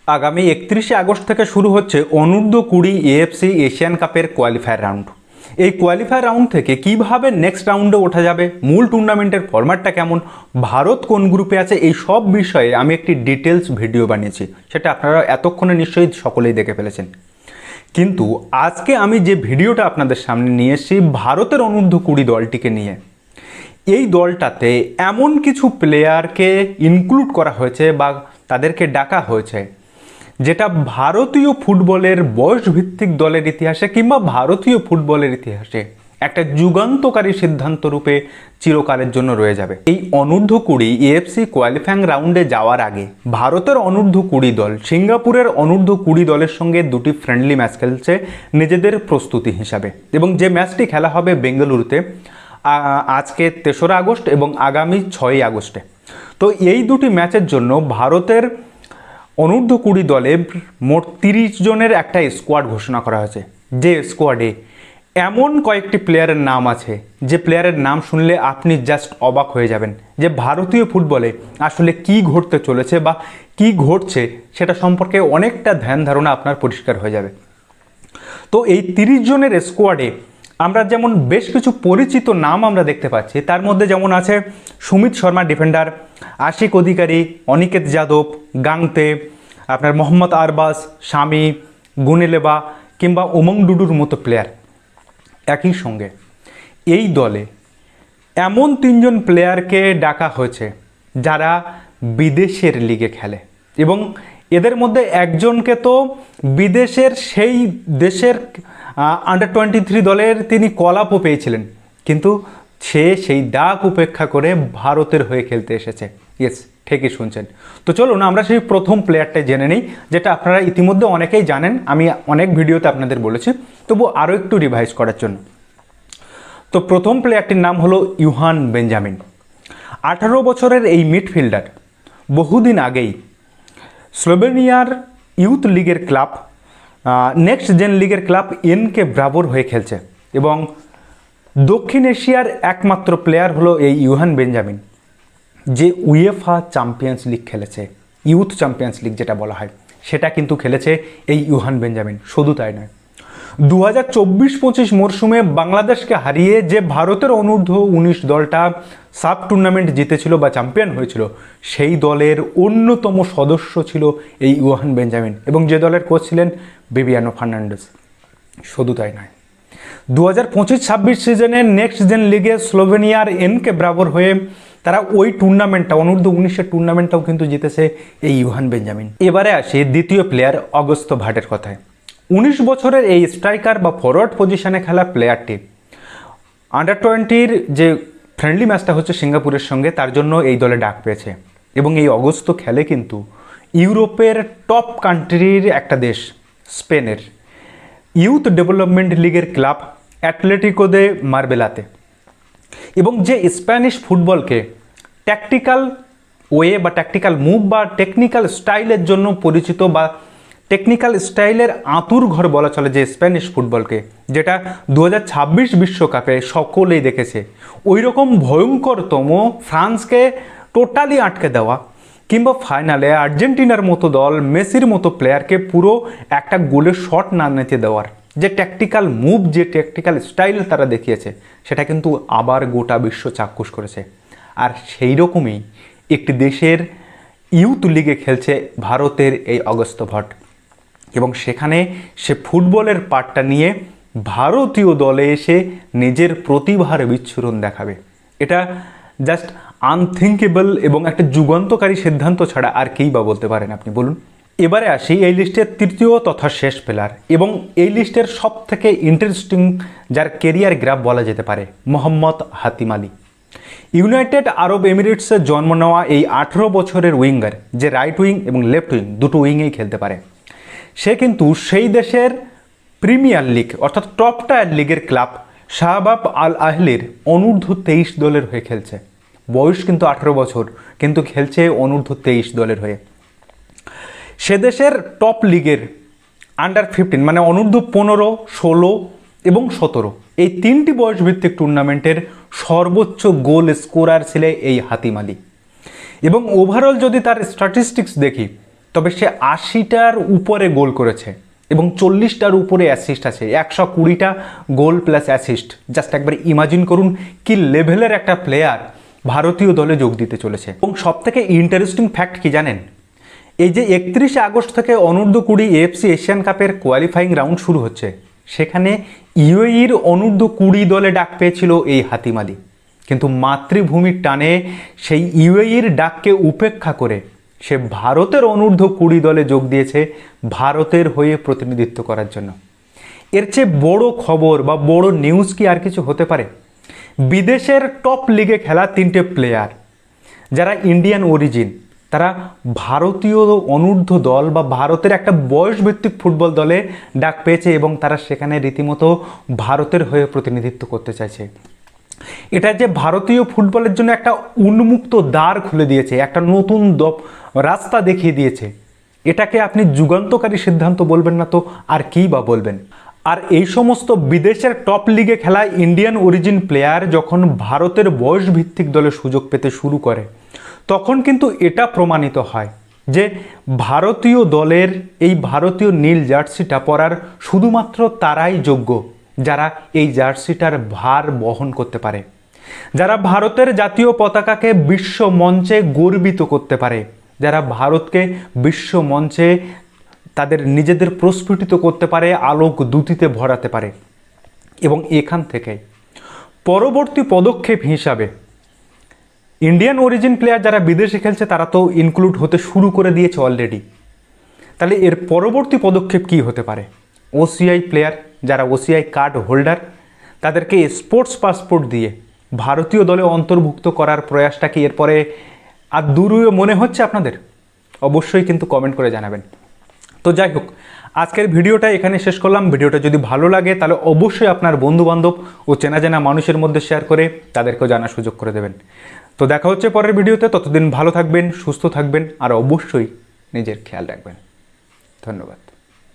আগামী 31শে আগস্ট থেকে শুরু হচ্ছে অনূর্ধ্ব-20 এএফসি এশিয়ান কাপের কোয়ালিফায়ার রাউন্ড। এই কোয়ালিফায়ার রাউন্ড থেকে কিভাবে নেক্সট রাউন্ডে ওঠা যাবে, মূল টুর্নামেন্টের ফরম্যাটটা কেমন, ভারত কোন গ্রুপে আছে, এই সব বিষয়ে আমি একটি ডিটেলস ভিডিও বানিয়েছি। সেটা আপনারা এতক্ষণে নিশ্চয়ই সকলেই দেখে ফেলেছেন। কিন্তু আজকে আমি যে ভিডিওটা আপনাদের সামনে নিয়ে এসেছি ভারতের অনূর্ধ্ব-20 দলটিকে নিয়ে, এই দলটাতে এমন কিছু প্লেয়ারকে ইনক্লুড করা হয়েছে বা তাদেরকে ডাকা হয়েছে যেটা ভারতীয় ফুটবলের বয়সভিত্তিক দলের ইতিহাসে কিংবা ভারতীয় ফুটবলের ইতিহাসে একটা যুগান্তকারী সিদ্ধান্ত রূপে চিরকালের জন্য রয়ে যাবে। এই অনূর্ধ্ব-20 এএফসি কোয়ালিফাইং রাউন্ডে যাওয়ার আগে ভারতের অনূর্ধ্ব-20 দল সিঙ্গাপুরের অনূর্ধ্ব-20 দলের সঙ্গে দুটি ফ্রেন্ডলি ম্যাচ খেলছে নিজেদের প্রস্তুতি হিসাবে, এবং যে ম্যাচটি খেলা হবে বেঙ্গালুরুতে আজকে 3রা আগস্ট এবং আগামী 6ই আগস্টে। তো এই দুটি ম্যাচের জন্য ভারতের অনূর্ধ্ব-20 দলে মোট 30 জনের একটা স্কোয়াড ঘোষণা করা হয়েছে। যে স্কোয়াডে এমন কয়েকটি প্লেয়ারের নাম আছে যে প্লেয়ারের নাম শুনলে আপনি জাস্ট অবাক হয়ে যাবেন যে ভারতীয় ফুটবলে আসলে কি ঘটতে চলেছে বা কি ঘটছে সেটা সম্পর্কে অনেকটা ধ্যান ধারণা আপনার পরিষ্কার হয়ে যাবে। তো এই 30 জনের স্কোয়াডে আমরা যেমন বেশ কিছু পরিচিত নাম আমরা দেখতে পাচ্ছি, তার মধ্যে যেমন আছে সুমিত শর্মা ডিফেন্ডার, আশিক অধিকারী, অনিকেত যাদব, গাংতে, আপনার মোহাম্মদ আরবাজ, শামি, গুনেলেবা কিংবা উমং ডুডুর মতো প্লেয়ার। একই সঙ্গে এই দলে এমন 3 জন প্লেয়ারকে ডাকা হয়েছে যারা বিদেশের লিগে খেলে, এবং এদের মধ্যে একজনকে তো বিদেশের সেই দেশের আন্ডার-23 দলের তিনি কল আপও পেয়েছিলেন, কিন্তু সে সেই ডাক উপেক্ষা করে ভারতের হয়ে খেলতে এসেছে। ইয়েস, ঠিকই শুনছেন। তো চলুন আমরা সেই প্রথম প্লেয়ারটাই জেনে নিই, যেটা আপনারা ইতিমধ্যে অনেকেই জানেন, আমি অনেক ভিডিওতে আপনাদের বলেছি, তবু আরও একটু রিভাইজ করার জন্য। তো প্রথম প্লেয়ারটির নাম হলো ইউহান বেঞ্জামিন। 18 বছরের এই মিডফিল্ডার বহুদিন আগেই স্লোভেনিয়ার ইউথ লিগের ক্লাব নেক্সট জেন লিগের ক্লাব এনকে ব্রাভোর হয়ে খেলছে, এবং দক্ষিণ এশিয়ার একমাত্র প্লেয়ার হলো এই ইউহান বেঞ্জামিন যে উয়েফা চ্যাম্পিয়ন্স লিগ খেলেছে। ইউথ চ্যাম্পিয়ন্স লিগ যেটা বলা হয় সেটা কিন্তু খেলেছে এই ইউহান বেঞ্জামিন। শুধু তাই নয়, 2024-25 মরশুমে বাংলাদেশকে হারিয়ে যে ভারতের অনূর্ধ্ব-19 দলটা সাব টুর্নামেন্ট জিতেছিল বা চ্যাম্পিয়ন হয়েছিল, সেই দলের অন্যতম সদস্য ছিল এই ইউহান বেঞ্জামিন, এবং যে দলের কোচ ছিলেন বিবিয়ানো ফার্নান্ডেজ। শুধু তাই নয়, 2025-26 সিজনে নেক্সট জেন লিগে স্লোভেনিয়ার এনকে ব্রাভোর হয়ে তারা ওই টুর্নামেন্টটা অনূর্ধ্ব-19-এর টুর্নামেন্টটাও কিন্তু জিতেছে এই ইউহান বেঞ্জামিন। এবারে আসে দ্বিতীয় প্লেয়ার অগস্তো ভাটের কথায়। 19 বছরের এই স্ট্রাইকার বা ফরওয়ার্ড পজিশনে খেলা প্লেয়ারটি আন্ডার-20-র যে ফ্রেন্ডলি ম্যাচটা হচ্ছে সিঙ্গাপুরের সঙ্গে, তার জন্য এই দলে ডাক পেয়েছে, এবং এই অগস্তো খেলে কিন্তু ইউরোপের টপ কান্ট্রির একটা দেশ স্পেনের ইউথ ডেভেলপমেন্ট লিগের ক্লাব অ্যাটলেটিকো দে মার্বেলাতে, এবং যে স্প্যানিশ ফুটবলকে ট্যাকটিক্যাল ওয়ে বা ট্যাকটিক্যাল মুভ বা টেকনিক্যাল স্টাইলের জন্য পরিচিত বা টেকনিক্যাল স্টাইলের আঁতুর ঘর বলা চলে যে স্প্যানিশ ফুটবলকে, যেটা 2026 বিশ্বকাপে সকলেই দেখেছে, ওই রকম ভয়ঙ্করতম ফ্রান্সকে টোটালি আটকে দেওয়া, কিংবা ফাইনালে আর্জেন্টিনার মতো দল মেসির মতো প্লেয়ারকে পুরো একটা গোলের শট না নিতে দেওয়ার যে ট্যাকটিক্যাল মুভ, যে ট্যাকটিক্যাল স্টাইল তারা দেখিয়েছে, সেটা কিন্তু আবার গোটা বিশ্ব চাক্ষুষ করেছে। আর সেই রকমই একটি দেশের ইউথ লিগে খেলছে ভারতের এই অগস্তো ভট, এবং সেখানে সে ফুটবলের পার্টটা নিয়ে ভারতীয় দলে এসে নিজের প্রতিভার বিচ্ছুরণ দেখাবে। এটা জাস্ট আনথিঙ্কেবল এবং একটা যুগান্তকারী সিদ্ধান্ত ছাড়া আর কেই বা বলতে পারেন আপনি, বলুন। এবারে আসি এই লিস্টের তৃতীয় তথা শেষ প্লেয়ার, এবং এই লিস্টের সব থেকে ইন্টারেস্টিং, যার কেরিয়ার গ্রাফ বলা যেতে পারে, মোহাম্মদ হাতিম আলী। ইউনাইটেড আরব এমিরেটসে জন্ম নেওয়া এই 18 বছরের উইঙ্গার, যে রাইট উইং এবং লেফট উইং দুটো উইংয়েই খেলতে পারে, সে কিন্তু সেই দেশের প্রিমিয়ার লিগ অর্থাৎ টপ টায়ার লিগের ক্লাব শাহবাব আল আহলির অনূর্ধ্ব-23 দলের হয়ে খেলছে। বয়স কিন্তু 18 বছর, কিন্তু খেলছে অনূর্ধ্ব-23 দলের হয়ে। সে দেশের টপ লিগের আন্ডার-15 মানে অনূর্ধ্ব-15, 16 এবং 17 এই 3টি বয়সভিত্তিক টুর্নামেন্টের সর্বোচ্চ গোল স্কোরার ছিল এই হাতিম আলী। এবং ওভারঅল যদি তার স্ট্যাটিস্টিক্স দেখি, তবে সে 80টার উপরে গোল করেছে এবং 40টার উপরে অ্যাসিস্ট আছে। 120টা গোল প্লাস অ্যাসিস্ট। জাস্ট একবার ইমাজিন করুন কি লেভেলের একটা প্লেয়ার ভারতীয় দলে যোগ দিতে চলেছে। এবং সবথেকে ইন্টারেস্টিং ফ্যাক্ট কি জানেন, এই যে 31শে আগস্ট থেকে অনূর্ধ্ব-20 এএফসি এশিয়ান কাপের কোয়ালিফাইং রাউন্ড শুরু হচ্ছে, সেখানে ইউএইর অনূর্ধ্ব-20 দলে ডাক পেয়েছিল এই হাতিম আলী। কিন্তু মাতৃভূমির টানে সেই ইউএইর ডাককে উপেক্ষা করে সে ভারতের অনূর্ধ্ব-20 দলে যোগ দিয়েছে ভারতের হয়ে প্রতিনিধিত্ব করার জন্য। এর চেয়ে বড় খবর বা বড় নিউজ কি আর কিছু হতে পারে? বিদেশের টপ লিগে খেলা 3টে প্লেয়ার যারা ইন্ডিয়ান অরিজিন, তারা ভারতীয় অনূর্ধ্ব দল বা ভারতের একটা বয়সভিত্তিক ফুটবল দলে ডাক পেয়েছে এবং তারা সেখানে রীতিমতো ভারতের হয়ে প্রতিনিধিত্ব করতে চাইছে। এটা যে ভারতীয় ফুটবলের জন্য একটা উন্মুক্ত দ্বার খুলে দিয়েছে, একটা নতুন রাস্তা দেখিয়ে দিয়েছে। এটাকে আপনি যুগান্তকারী সিদ্ধান্ত বলবেন না তো আর কী বা বলবেন? আর এই সমস্ত বিদেশের টপ লিগে খেলা ইন্ডিয়ান অরিজিন প্লেয়ার যখন ভারতের বয়সভিত্তিক দলে সুযোগ পেতে শুরু করে, তখন কিন্তু এটা প্রমাণিত হয় যে ভারতীয় দলের এই ভারতীয় নীল জার্সিটা পরার শুধুমাত্র তারাই যোগ্য যারা এই জার্সিটার ভার বহন করতে পারে, যারা ভারতের জাতীয় পতাকাকে বিশ্ব মঞ্চে গর্বিত করতে পারে, যারা ভারতকে বিশ্ব মঞ্চে তাদের নিজেদের প্রস্ফুটিত করতে পারে, আলোক দ্যুতিতে ভরাতে পারে। এবং এখান থেকে পরবর্তী পদক্ষেপ হিসাবে ইন্ডিয়ান অরিজিন প্লেয়ার যারা বিদেশে খেলছে তারা তো ইনক্লুড হতে শুরু করে দিয়েছে অলরেডি। তাহলে এর পরবর্তী পদক্ষেপ কি হতে পারে? ওসিআই প্লেয়ার যারা ওসিআই কার্ড হোল্ডার, তাদেরকে স্পোর্টস পাসপোর্ট দিয়ে ভারতীয় দলে অন্তর্ভুক্ত করার প্রয়াসটা কি এরপরে আর দূরে মনে হচ্ছে আপনাদের? অবশ্যই কিন্তু কমেন্ট করে জানাবেন। তো যাই হোক, আজকের ভিডিওটা এখানে শেষ করলাম। ভিডিওটা যদি ভালো লাগে তাহলে অবশ্যই আপনার বন্ধুবান্ধব ও চেনা জানা মানুষের মধ্যে শেয়ার করে তাদেরকেও জানার সুযোগ করে দেবেন। তো দেখা হচ্ছে পরের ভিডিওতে। ততদিন ভালো থাকবেন, সুস্থ থাকবেন আর অবশ্যই নিজের খেয়াল রাখবেন। ধন্যবাদ।